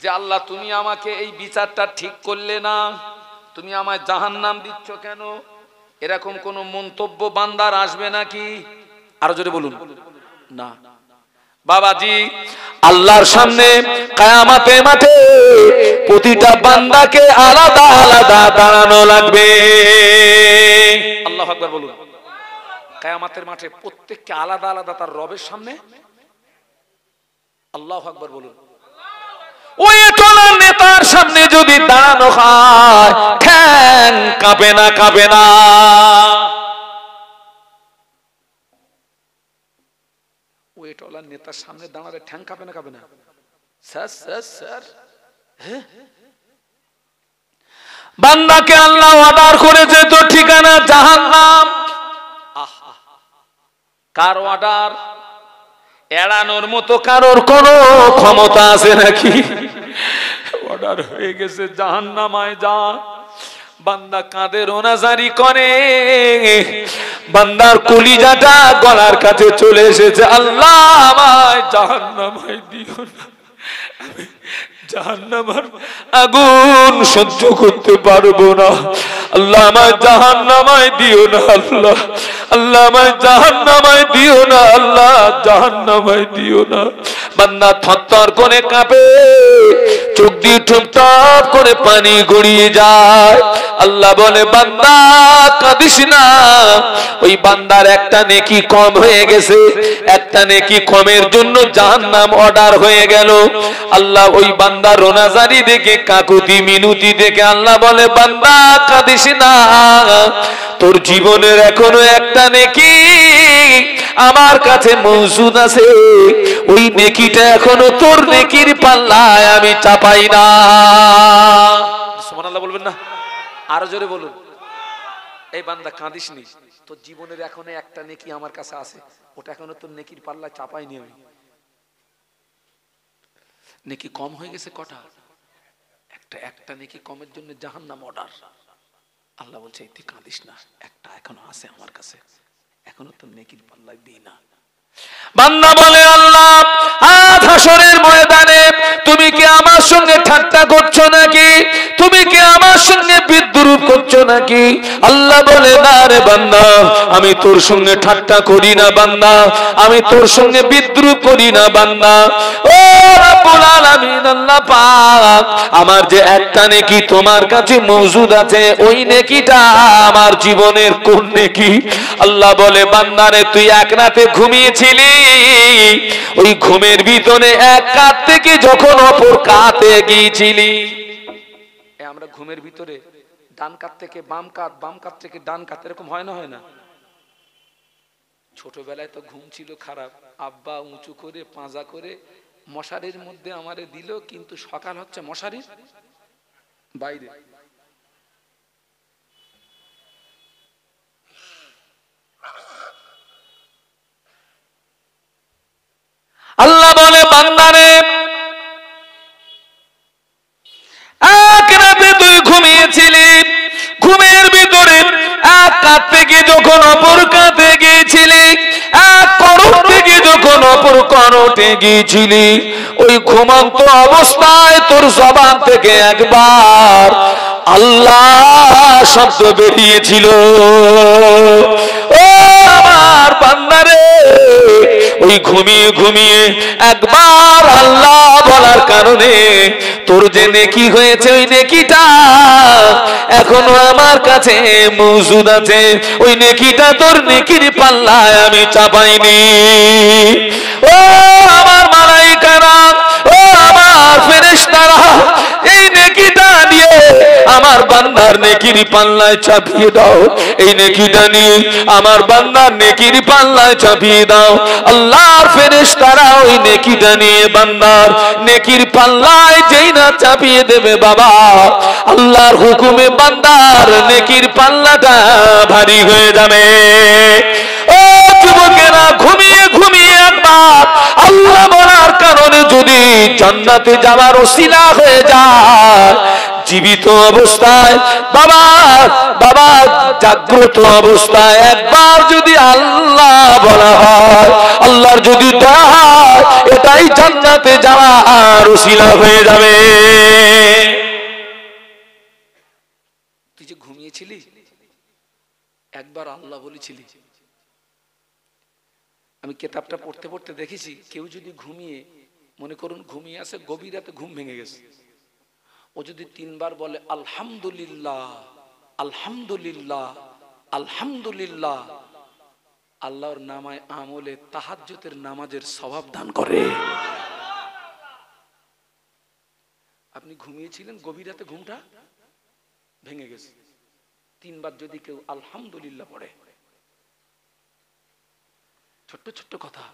যে আল্লাহ তুমি আমাকে এই বিচারটা ঠিক করলে না, তুমি আমায় জাহান্নাম দিচ্ছ কেন? এরকম কোন মন্তব্য বান্দার আসবে নাকি? আরো জোরে বলুন। না বাবাজি, আল্লাহর সামনে কিয়ামতের মাঠে প্রতিটা বান্দাকে আলাদা আলাদা দাঁড়ানো লাগবে। আল্লাহু আকবার বলুন। কিয়ামতের মাঠে প্রত্যেককে আলাদা আলাদা তার রবের সামনে। আল্লাহু আকবার বলুন। ওই টলার নেতার সামনে যদি দাঁড়ানো হয়, ঠ্যাং কাঁপে না, কাঁপে না। ওই টলার নেতার সামনে দাঁড়ালে ঠ্যাং কাঁপে না, কাঁপে না? স্যার স্যার স্যার, বান্দাকে আল্লাহ অর্ডার করেছে তো ঠিকানা জাহান্নাম। কার অর্ডার? এড়ানোর মতো কারোর কোনো ক্ষমতা আছে নাকি? অর্ডার হয়ে গেছে জাহান্নামায় যা। বান্দা কাঁদে, রোনাজারি করে, বান্দার কলিজাটা গলার কাছে চলে এসেছে। আল্লাহ আমায় জাহান্নামায় দিও না, জাহান্নামের আগুন সহ্য করতে পারবো না। আল্লাহ আমায় জাহান্নামায় দিও না, আল্লাহ আল্লাহ আমায় জাহান্নামায় দিও না, আল্লাহ জাহান্নামায় দিও না। বান্দা থরথর করে কাঁপে, চোখ দিয়ে টুপটাপ করে পানি গড়িয়ে যায়। আল্লাহ বলে বান্দা কাঁদিস না, ওই বান্দার একটা নেকি কম হয়ে গেছে, একটা নেকি কমের জন্য জাহান্নাম অর্ডার হয়ে গেল। আল্লাহ ওই বান্দার রোনাজারি দেখে, কাকুতি মিনতি দেখে আল্লাহ বলে বান্দা কাঁদিস না, তোর জীবনের এখনো একটা নেকি আমার কাছে মওজুদ আছে, ওই নেকিটা এখনো তোর নেকির পাল্লায় আমি চাপাই না। সুবহানাল্লাহ বলবেন না? আরো জোরে বলুন। এই বান্দা কাঁদিস নি, তোর জীবনের এখনো একটা নেকি আমার কাছে আছে, ওটা এখনো তোর নেকির পাল্লায় চাপাইনি আমি। নেকি কম হয়ে গেছে কটা? একটা নেকি কমের জন্য জাহান্নাম অর্ডার। আল্লাহ বলছে তুই কাঁদিস না, একটা এখনো আছে আমার কাছে, এখনো তোর নেকির পাল্লায় দিই না। বান্দা বলে আল্লাহ আজ হাসরের ময়দানে তুমি কি আমার সঙ্গে ঠাট্টা করছো নাকি? তুমি কি আমার সঙ্গে বিদ্রুপ করছো করছো নাকি? আল্লাহ বলে না রে বান্দা, আমি তোর সঙ্গে ঠাট্টা করি না বান্দা, আমি তোর সঙ্গে বিদ্রুপ করি না বান্দা। ও রব্বুল আলামিন আল্লাহ পাক, আমার যে একটা নেকি তোমার কাছে মওজুদ আছে, ওই নেকিটা আমার জীবনের কোন নেকি? আল্লাহ বলে বান্দারে তুই এক রাতে ঘুমিয়েছিলি, ওই ঘুমের ভিতরে এক কাত থেকে যখন অপর কাতে গিয়েছিলি। আমরা ঘুমের ভিতরে ডান কাত থেকে বাম কাত, বাম কাত থেকে ডান কাত, এরকম হয় না? হয় না? ছোটবেলায় তো ঘুম ছিল খারাপ, আব্বা উঁচু করে পাঁজা করে মশারির মধ্যে আমারে দিল, কিন্তু সকাল হচ্ছে মশারির বাইরে। আল্লাহ বলে বান্দারে এক রাতে তুই ঘুমিয়েছিলি, ঘুমের ভিতরে এক কাত থেকে যখন অপর কাতে গিয়েছিলি, এক করোট থেকে যখন অপর করোটে গিয়েছিলি, ওই ঘুমন্ত অবস্থায় তোর জবান থেকে একবার আল্লাহ শব্দ বেরিয়েছিল। ও আমার বান্দারে, ওই ঘুমিয়ে ঘুমিয়ে একবার আল্লাহ বলার কারণে তোর যে নেকি হয়েছে, ওই নেকিটা এখনো আমার কাছে মওজুদ আছে। ওই নেকিটা তোর নেকির পাল্লায় আমি চাপাইনি। ও আমার মালাইকারা, ও আমার ফেরেশতারা, এই নেকিটা নিয়ে আমার বান্দার নেকির পাল্লায় চাপিয়ে দাও। এই নেকিটা নিয়ে আমার বান্দার নেকির পাল্লায় চাপিয়ে দাও। আল্লাহর ফেরেশতারা ওই নেকিটা নিয়ে বান্দার নেকির পাল্লায় যেই না চাপিয়ে দেবে বাবা, আল্লাহর হুকুমে বান্দার নেকির পাল্লাটা ভারী হয়ে যাবে। ও যুবকেরা, ঘুমিয়ে ঘুমিয়ে একবার আল্লাহ বলার কারণে যদি জান্নাতে যাওয়ার ওসিলা হয়ে যায়, জীবিত অবস্থায় বাবা বাবা জাগ্রত অবস্থায় একবার যদি আল্লাহ বলা হয়, আল্লাহর যদি দয়া হয়, এটাই জান্নাতে যাওয়ার ওসিলা হয়ে যাবে। তুই যে ঘুমিয়েছিলি, একবার আল্লাহ বলেছিলি। আমি কিতাবটা পড়তে পড়তে দেখেছি, কেউ যদি ঘুমিয়ে, মনে করুন ঘুমিয়ে আছে, গভীর রাতে ঘুম ভেঙে গেছে, ও যদি 3 বার বলে আলহামদুলিল্লাহ আলহামদুলিল্লাহ আলহামদুলিল্লাহ, আল্লাহর নামায় আমলে তাহাজ্জুদের নামাজের সওয়াব দান করে। আপনি ঘুমিয়েছিলেন, গভীর রাতে ঘুমটা ভেঙে গেছে, 3 বার যদি কেউ আলহামদুলিল্লাহ পড়ে, ছোট্ট ছোট্ট কথা।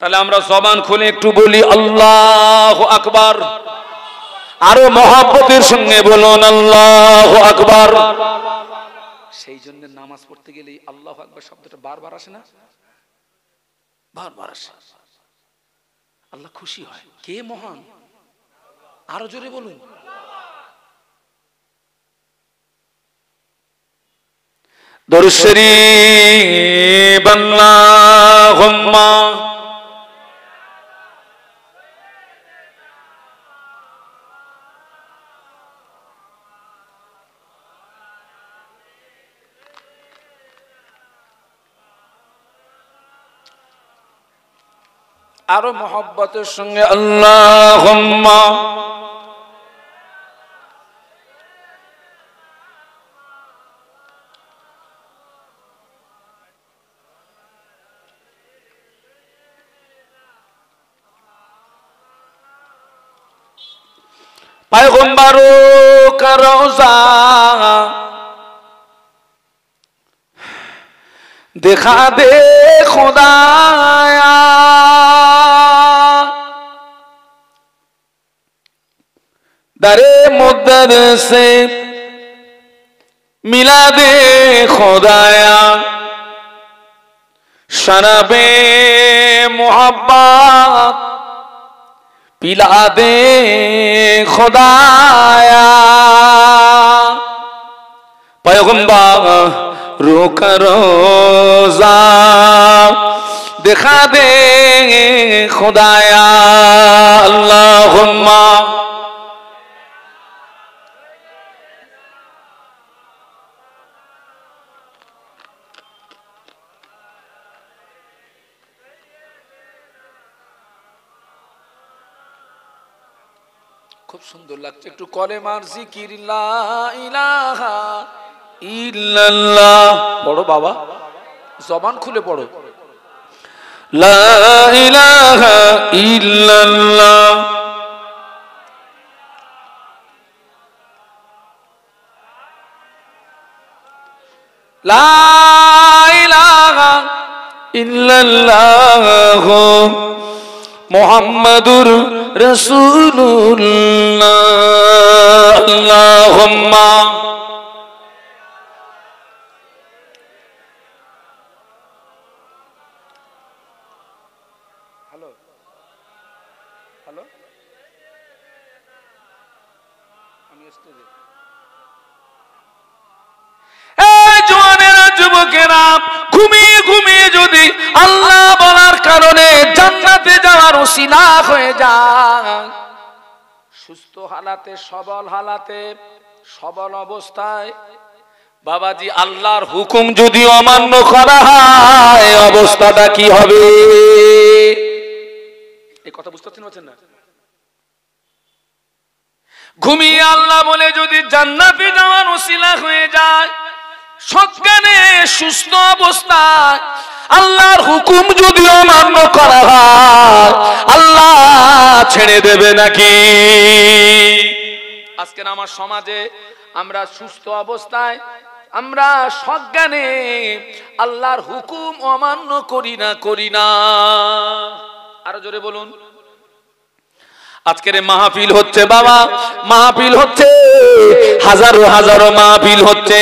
তাহলে আমরা জবান খুলে একটু বলি আল্লাহু আকবার, আরো মহব্বতের সঙ্গে বলুন আল্লাহু আকবার। সেই জন্য নামাজ পড়তে গেলে আল্লাহু আকবার শব্দটা বারবার আসে না? বারবার আসে। আল্লাহ খুশি হয়। কে মহান? আরো জোরে বলুন। দরুদ শরীফ আল্লাহুম্মা আরো মহব্বতের সঙ্গে আল্লাহুম্মা पैगंबरों का रोज़ा दिखा दे खुदाया, दरे मुद्दर से मिला दे खुदाया, शराबे मोहब्बत पिला दे खुदाया। पैगंबरों का रोज़ा दिखा दे खुदाया, अल्लाह আল্লাহুম্মা খুব সুন্দর লাগছে একটু কলেমার জিকির লা ইলাহা ইল্লাল্লাহ পড়ো বাবা জবান খুলে পড়ো লা ইলাহা ইল্লাল্লাহ লা ইলাহা ইল্লাল্লাহ মুহাম্মাদুর রাসূলুল্লাহ আল্লাহুম্মা হ্যালো হ্যালো আমি স্টেজে এই জওয়ানেরা যুবকেরা ঘুমিয়ে ঘুমিয়ে যদি আল্লাহ বলার কারণে জান্নাতে যাওয়ার ওসিলা হয়ে যায় সুস্থ হালাতে সবল অবস্থায় বাবাজি আল্লাহর হুকুম যদি অমান্য করা হয় অবস্থাটা কি হবে এই কথা বুঝতে পারছেন না ঘুমিয়ে আল্লাহ বলে যদি জান্নাতে যাওয়ার ওসিলা হয়ে যায় সজ্ঞানে সুস্থ অবস্থায় আল্লাহর হুকুম যদি অমান্য করা হয় আল্লাহ ছেড়ে দেবে নাকি আজকে আমার সমাজে আমরা সুস্থ অবস্থায় আমরা সজ্ঞানে আল্লাহর হুকুম অমান্য করি না আরো জোরে বলুন আজকের মাহফিল হচ্ছে বাবা মাহফিল হচ্ছে হাজারো হাজারো মাহফিল হচ্ছে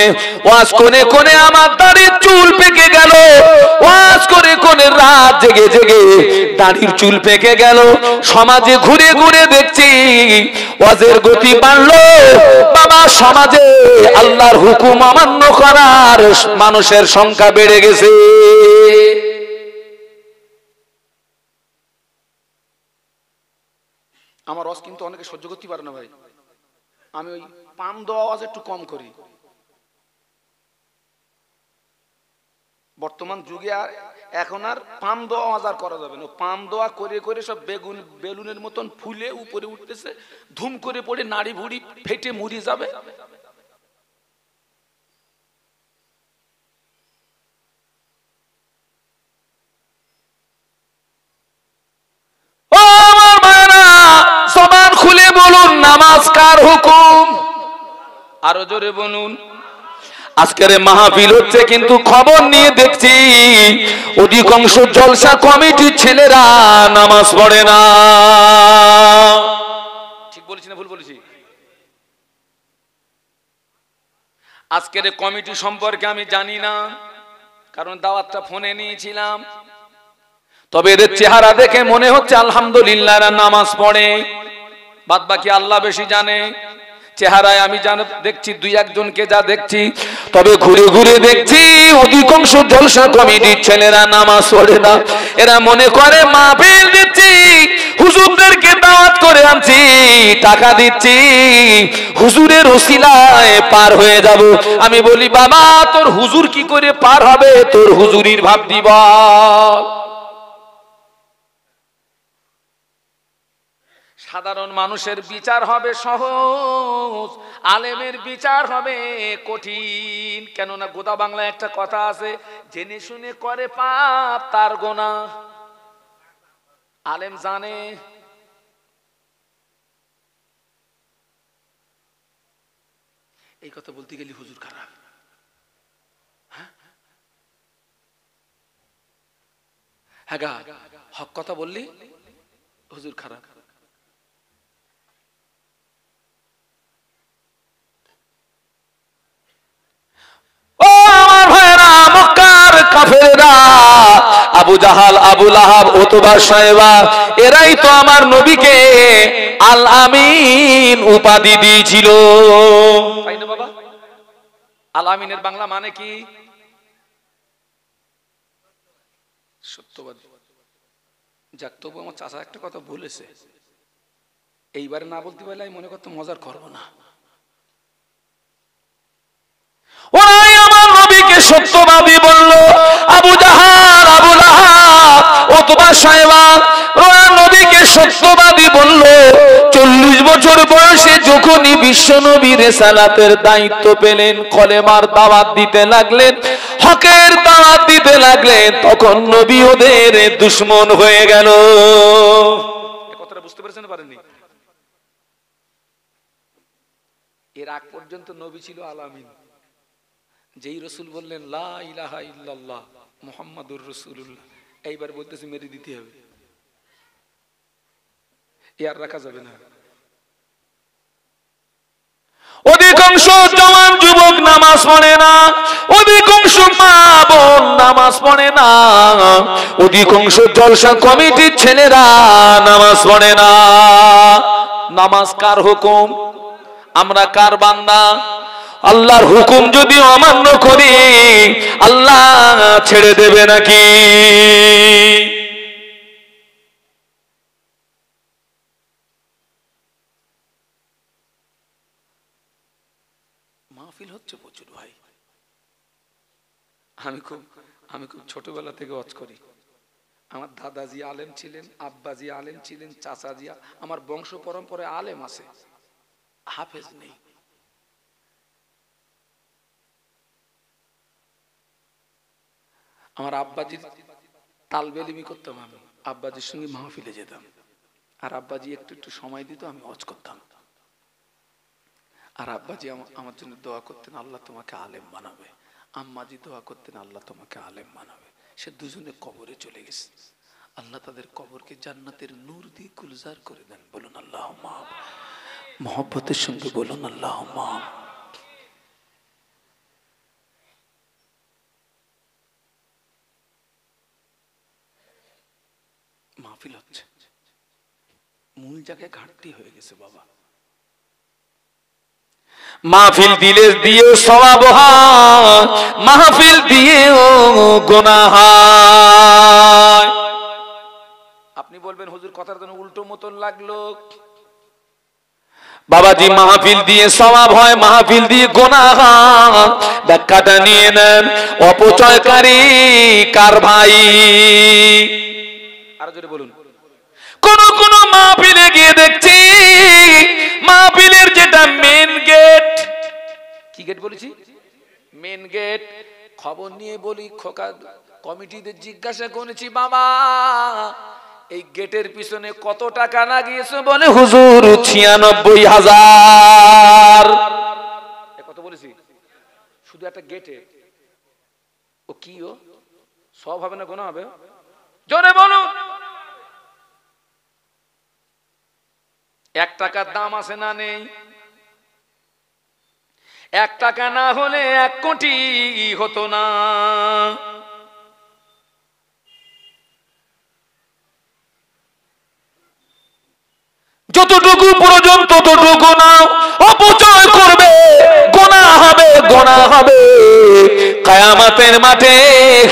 ওয়াজ কোনে কোনে আমার দাড়ির চুল পেকে গেল ওয়াজ করে কোনে রাত জেগে জেগে দাড়ির চুল পেকে গেল সমাজে ঘুরে ঘুরে দেখছি ওয়াজের গতি বাড়লো বাবা সমাজে আল্লাহর হুকুম অমান্য করার মানুষের সংখ্যা বেড়ে গেছে আমার রস কিন্তু অনেকে সহ্য করতে পারে না ভাই আমি ওই পাম দেওয়া আওয়াজ একটু কম করি বর্তমান যুগে আর এখন আর পাম দেওয়া আওয়াজ আর করা যাবে না পাম দেওয়া করে করে সব বেলুনের মতন ফুলে উপরে উঠতেছে ধুম করে পড়ে নাড়ি ভুড়ি ফেটে মুড়ি যাবে খুলে বলুন নামাজ কার হুকুম আরো জোরে বলুন আজকের মাহফিল হচ্ছে কিন্তু খবর নিয়ে দেখছি অধিকাংশ জলসা কমিটির ছেলেরা নামাজ পড়ে না ঠিক বলেছি না ভুল বলেছি আজকের কমিটি সম্পর্কে আমি জানি না কারণ দাওয়াতটা ফোনে নিয়েছিলাম তবে এদের চেহারা দেখে মনে হচ্ছে আলহামদুলিল্লাহ এরা নামাজ পড়ে বাদ বাকি আল্লাহ বেশি জানে চেহারায় আমি দেখছি দুই একজনকে যা দেখছি তবে ঘুরে ঘুরে দেখছি অধিকাংশ জলসা কমিটির ছেলেরা নামাজ পড়ে না এরা মনে করে মাহফিল দিচ্ছি হুজুরদেরকে দাওয়াত করে আনছি টাকা দিচ্ছি হুজুরের ওসিলায় পার হয়ে যাব আমি বলি বাবা তোর হুজুর কি করে পার হবে তোর হুজুরির ভাব দিবা সাধারণ মানুষের বিচার হবে সহজ আলেমের বিচার হবে কঠিন কেননা গোদা বাংলায় একটা কথা আছে জেনে শুনে করে পাপ তার গোনাহ আলেম জানে এই কথা বলতে গেলে হুজুর খারাপ হ্যাঁ গা হক কথা বললি হুজুর খারাপ আবু জাহাল আবু লাহাব উতবা শায়বা এরাই তো আমার নবীকে আল আমিন উপাধি দিয়েছিল তাই না বাবা আল আমিনের বাংলা মানে কি সত্যবাদী যাক তবু আমার চাচা একটা কথা বলেছে এইবারে না বলতে পারলে আমি মনে করতাম মজার করবো না। ওরাই আমার নবীকে সত্যবাদী বলল। আবু জাহাল, আবু লাহাব, উতবা, সাইবা ওরা নবীকে সত্যবাদী বলল। 40 বছর বয়সে যখনই বিশ্ব নবী রিসালাতের দায়িত্ব পেলেন, কলেমার দাওয়াত দিতে লাগলেন, হকের দাওয়াত দিতে লাগলেন, তখন নবী ওদের দুশমন হয়ে গেল। এই কথাটা বুঝতে পেরেছেন না পারেননি? এর আগ পর্যন্ত নবী ছিল আলামিন। যেই রসুল বললেন লা ইলাহা ইল্লাল্লাহ মুহাম্মাদুর রাসূলুল্লাহ, এইবার বলতেছে মেরে দিতে হবে, আর রাখা যাবে না। অধিকাংশ জওয়ান যুবক নামাজ পড়ে না, অধিকাংশ মা বোন নামাজ পড়ে না, অধিকাংশ জলসা কমিটির ছেলেরা নামাজ পড়ে না। নামাজ কার হুকুম? আমরা কার বান্দা? আল্লাহর হুকুম যদি অমান্য করি আল্লাহ ছেড়ে দেবে নাকি? মাহফিল হচ্ছে প্রচুর ভাই। আমি খুব ছোটবেলা থেকে ওয়াজ করি। আমার দাদাজি আলেম ছিলেন, আব্বাজি আলেম ছিলেন, চাচাজি, আমার বংশ পরম্পরায় আলেম আছে, হাফেজ নেই। আমার আব্বাজি তালবেলিমি করতাম, আমি আব্বাজির সঙ্গে মাহফিলে যেতাম, আর আব্বাজি একটু একটু সময় দিত, আমি ওয়াজ করতাম। আর আব্বাজি আমার জন্য দোয়া করতেন, আল্লাহ তোমাকে আলেম বানাবে। আম্মাজি দোয়া করতেন, আল্লাহ তোমাকে আলেম বানাবে। সে দুজনে কবরে চলে গেছে, আল্লাহ তাদের কবরকে জান্নাতের নূর দিয়ে গুলজার করে দেন। বলুন আল্লাহুম্মা, মহব্বতের সঙ্গে বলুন আল্লাহুম্মা। মাহফিল হচ্ছে, মূল জায়গায় ঘাটতি হয়ে গেছে বাবা। মাহফিল দিলে দিয়ে সওয়াব হয়, মাহফিল দিয়েও গুনাহ হয়। আপনি বলবেন হুজুর কথার জন্য উল্টো মতন লাগলো। বাবাজি মাহফিল দিয়ে সওয়াব হয়, মাহফিল দিয়ে গুনাহ হয়। ব্যাখ্যাটা নিয়ে নেন। অপচয়কারী কার ভাই? আরো জোরে বলুন। কোন কোন মাহফিলে গিয়ে দেখছি মাহফিলের যেটা মেন গেট, কি গেট বলেছি? Main gate. খবর নিয়ে বলি, খোকা কমিটিদের জিজ্ঞাসা করেছি, বাবা এই গেটের পিছনে কত টাকা লাগিয়েছে? বলে হুজুর 96,000। কত বলেছি? শুধু একটা গেটে। ও কি, ও সব হবে না গুনাহ হবে? জোরে বলুন। 1 টাকার দাম আছে না নেই? 1 টাকা না হলে 1 কোটি হতো না। যতটুকু প্রয়োজন ততটুকু নাও, অপচয় করবে গুনাহ হবে, গুনাহ হবে। কিয়ামতের মাঠে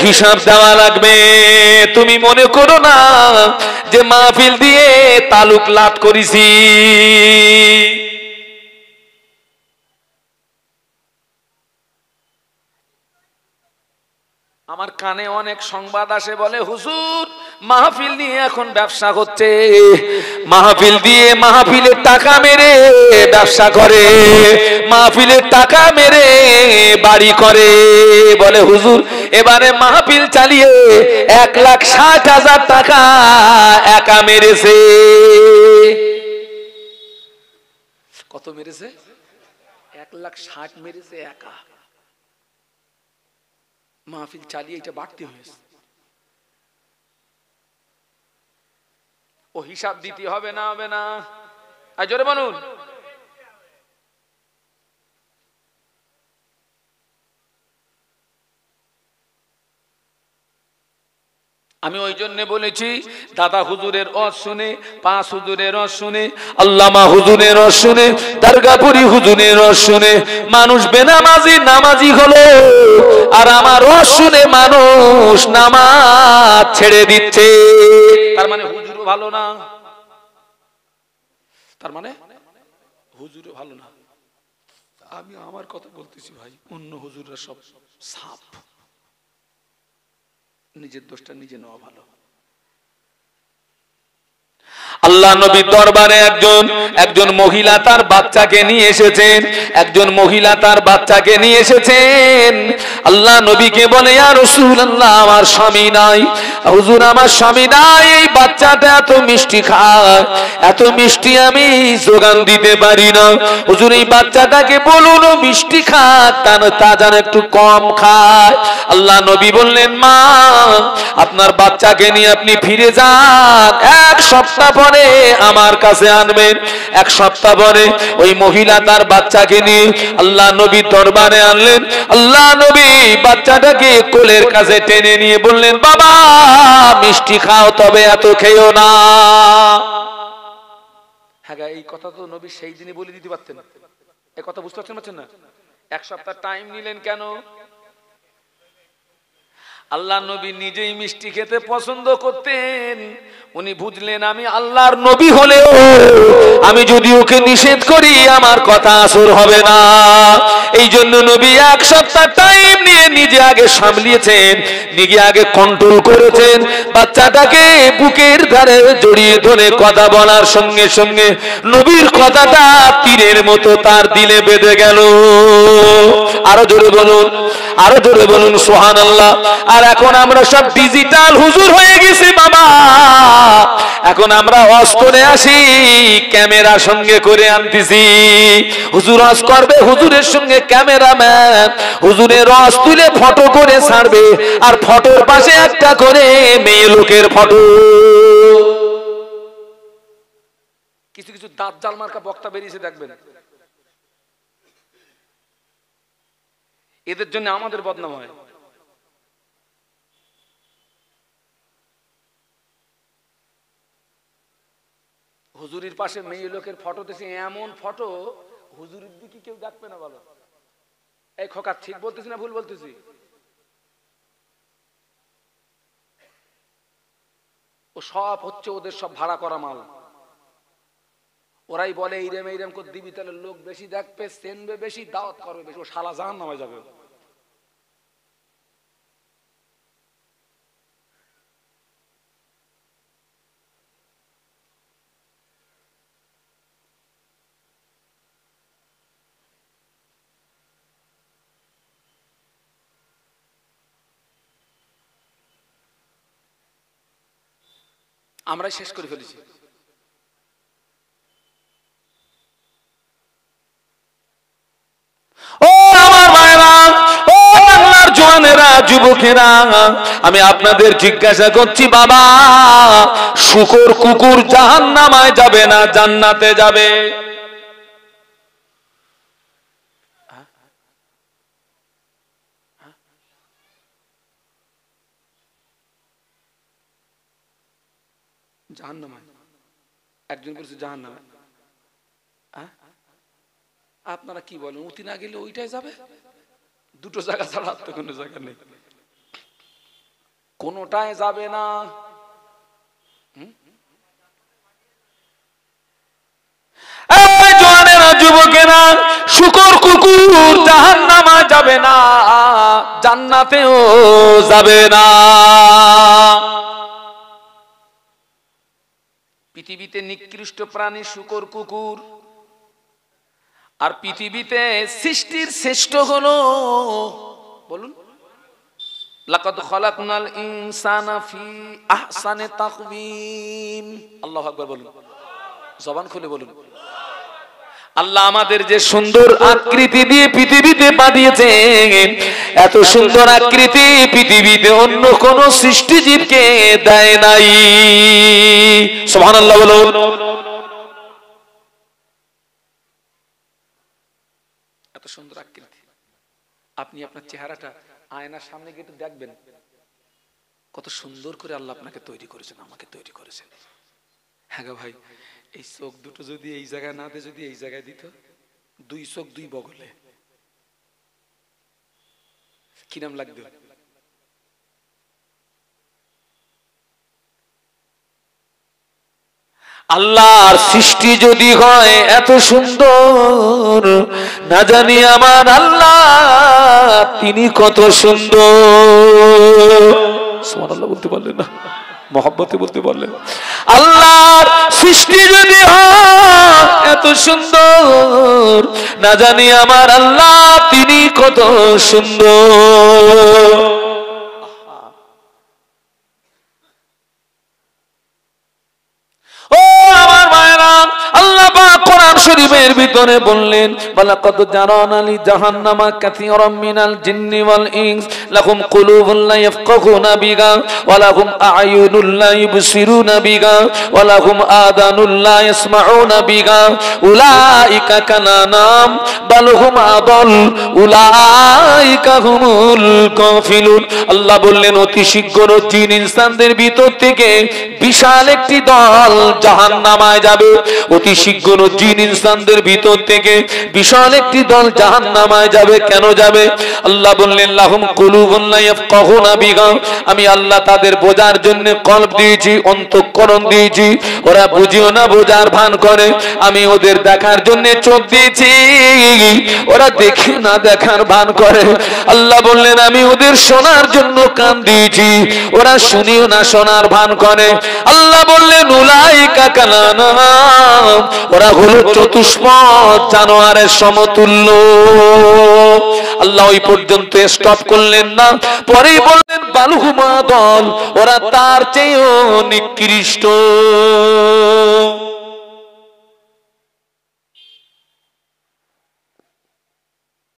হিসাব দেওয়া লাগবে। তুমি মনে করো না যে মাহফিল দিয়ে তালুক লাট করেছি। আমার কানে অনেক সংবাদ আসে, বলে হুজুর মাহফিল নিয়ে এখন ব্যবসা হচ্ছে, মাহফিল দিয়ে মাহফিলের টাকা মেরে ব্যবসা করে, মাহফিলের টাকা মেরে বাড়ি করে। বলে হুজুর এবারে মাহফিল চালিয়ে 1,60,000 টাকা একা মেরেছে। কত মেরেছে? 1,60,000 মেরেছে একা। মাহফিল চালিয়ে এটা বাড়তি হয়েছে। ও হিসাব দিতে হবে না? হবে না? আর জোরে বলুন। আমি ওই জন্য বলেছি, দাদা হুজুরের ওয়াজ শুনে, পাঁচ হুজুরের ওয়াজ শুনে, আল্লামা হুজুরের ওয়াজ শুনে, দরগাপুরি হুজুরের ওয়াজ শুনে মানুষ বেনামাজি নামাজি হলো, আর আমার ওয়াজ শুনে মানুষ নামাজ ছেড়ে দিচ্ছে। তার মানে হুজুরও ভালো না? তার মানে হুজুরে ভালো না। আমি আমার কথা বলতেছি ভাই, অন্য হুজুররা সব সাপ, নিজের দোষটা নিজে নেওয়া ভালো। আল্লাহ নবীর দরবারে একজন মহিলা তার বাচ্চাকে নিয়ে এসেছেন, একজন মহিলা তার বাচ্চাকে নিয়ে এসেছেন। আল্লাহ নবীকে বলে, ইয়া রাসূলুল্লাহ, আমার স্বামী নাই। হুজুর, আমার স্বামী নাই, এই বাচ্চাটা এত মিষ্টি খায়, এত মিষ্টি আমি যোগান দিতে পারি না। হুজুর, এই বাচ্চাটাকে বলুন মিষ্টি খাক, তা যেন একটু কম খায়। আল্লাহ নবী বললেন, মা, আপনার বাচ্চাকে নিয়ে আপনি ফিরে যান, এক সপ্তাহ পরে আমার কাছে আনবেন। এক সপ্তাহ পরে ওই মহিলা তার বাচ্চাকে নিয়ে আল্লাহ নবীর দরবারে আনলেন। আল্লাহ নবী বাচ্চাটাকে কোলের কাছে টেনে নিয়ে বললেন, বাবা, মিষ্টি খাও, তবে এত খেও না। হ্যাঁ, এই কথা তো নবী সেই দিনই বলে দিতে পারতেন। এই কথা বুঝতে পারছেন না? এক সপ্তাহ টাইম নিলেন কেন? আল্লাহ নবী নিজেই মিষ্টি খেতে পছন্দ করতেন। উনি বুঝলেন, আমি আল্লাহর নবী হলেও আমি যদি ওকে নিষেধ করি আমার কথা আসর হবে না। এই জন্য নবী এক সপ্তাহ টাইম নিয়ে নিজে আগে সামলিয়েছেন, নিজে আগে কন্ট্রোল করেছেন। বাচ্চাটাকে বুকের ধারে জড়িয়ে ধরে কথা বলার সঙ্গে সঙ্গে নবীর কথাটা তীরের মতো তার দিলে বেঁধে গেল। আরো জোরে বলুন, আরো জোরে বলুন সুবহানাল্লাহ। আর এখন আমরা সব ডিজিটাল হুজুর হয়ে গেছি বাবা। এখন আমরা ওয়াজ করে আসি, ক্যামেরা সঙ্গে করে আনতেছি। হুজুর ওয়াজ করবে, হুজুরের সঙ্গে ক্যামেরাম্যান, হুজুরের ওয়াজ তুলে ফটো করে ছাড়বে, আর ফটোর পাশে একটা করে মেয়ে লোকের ফটো। কিছু কিছু দাঁত জাল মার্কা বক্তা বেরিয়েছে দেখবেন, এদের জন্য আমাদের বদনাম হয়। হুজুরির পাশে মেয়ে লোকের ফটো দেখে, এমন ফটো হুজুরির দিকে কেউ দেখবে না। বলো এই খোকা, ঠিক বলতেছি না ভুল বলতেছি? ও সব হচ্ছে ওদের সব ভাড়া করা মাল। ওরাই বলে এইরম এইরম করে দিবি, তাহলে লোক বেশি দেখবে, চেনবে বেশি, দাওয়াত করবে বেশি, ও শালা জাহান্নামে যাবে। আমরাই শেষ করে ফেলেছি। ও আমার ভাইরা, ও আল্লাহর জওয়ানেরা, যুবকেরা, আমি আপনাদের জিজ্ঞাসা করছি, বাবা, শূকর কুকুর জাহান্নামে যাবে না জান্নাতে যাবে? জাহান্নামে। একজন বলছে জাহান্নামে। আপনারা কি বলেন, উতি না গেলে ওইটাই যাবে? দুটো জায়গা ছাড়া তো কোনো জায়গা নেই, কোনোটাই যাবে না। যুবকেরা, শূকর কুকুর জাহান্নামে যাবে না, জান্নাতেও যাবে না। পৃথিবীতে নিকৃষ্ট প্রাণী শূকর কুকুর, আর পৃথিবীতে সৃষ্টির শ্রেষ্ঠ হলো, বলুন, লাকাদ খালাকনাল ইনসানা ফি আহসানি তাকওয়িম। আল্লাহু আকবার বলুন, জবান খুলে বলুন। আল্লাহ আমাদের যে সুন্দর আকৃতি দিয়ে পৃথিবীতে পাঠিয়েছেন, এত সুন্দর আকৃতি পৃথিবীতে অন্য কোন সৃষ্টিজীবকে দেয় নাই। সুবহানাল্লাহ বলুন। এত সুন্দর আকৃতি, আপনি আপনার চেহারাটা আয়নার সামনে গিয়ে একটু দেখবেন, কত সুন্দর করে আল্লাহ আপনাকে তৈরি করেছেন, আমাকে তৈরি করেছেন। হ্যাঁ গো ভাই, এই চোখ দুটো যদি এই জায়গায় না দিয়ে যদি এই জায়গায় দিত, দুই চোখ দুই বগলে, কি নাম লাগতো? আল্লাহর সৃষ্টি যদি হয় এত সুন্দর, না জানি আমার আল্লাহ তিনি কত সুন্দর। সুবহানাল্লাহ বলতে পারলেন না? মহব্বতে বলতে পারলেন? আল্লাহর সৃষ্টি যদি হয় এত সুন্দর, না জানি আমার আল্লাহ তিনি কত সুন্দর। ও আমার মায়েরা, আল্লাহ পাক কোরআন শরীফের ভিতরে বললেন, ওয়ালাকাদ জারানা লি জাহান্নামা কাসীরাম মিনাল জিন্নি ওয়াল ইনস লাহুম কুলুবুন লা ইয়াফকাহুনা বিহা ওয়া লাহুম আ'য়ুনুন লা ইবসিরুনা বিহা ওয়া লাহুম আযানুন লা ইয়াসমাউনা বিহা উলাইকা কালানাম বাল হুম আদাল উলাইকা হুমুল কাফিলুন। আল্লাহ বললেন অতি শীঘ্র জিন ইনসানদের ভিতর থেকে বিশাল একটি দল জাহান্নামায় যাবে। অতি শীঘ্র জিন ইনসানদের ভিতর থেকে বিশাল একটি দল জাহান্নামায় যাবে। কেন যাবে? আল্লাহ বললেন লাহুম কুলুবুন লা ইয়াফকাহুনা বিহা, আমি আল্লাহ তাদের বোঝার জন্য কলব দিয়েছি, অন্তঃকরণ দিয়েছি, ওরা বুঝিও না বোঝার ভান করে। আমি ওদের দেখার জন্য চোখ দিয়েছি, ওরা দেখে না দেখার ভান করে। আল্লাহ বললেন আমি ওদের শোনার জন্য কান দিয়েছি, ওরা শুনিও না শোনার ভান করে। আল্লাহ বললেন উলাইকা কালানাম, ওরা হলো চতুষ্পদ জানোয়ারের সমতুল্য। আল্লাহ ওই পর্যন্ত স্টপ করলেন না, পরেই বললেন বালহুমা দল, ওরা তার চেয়েও নিকৃষ্ট।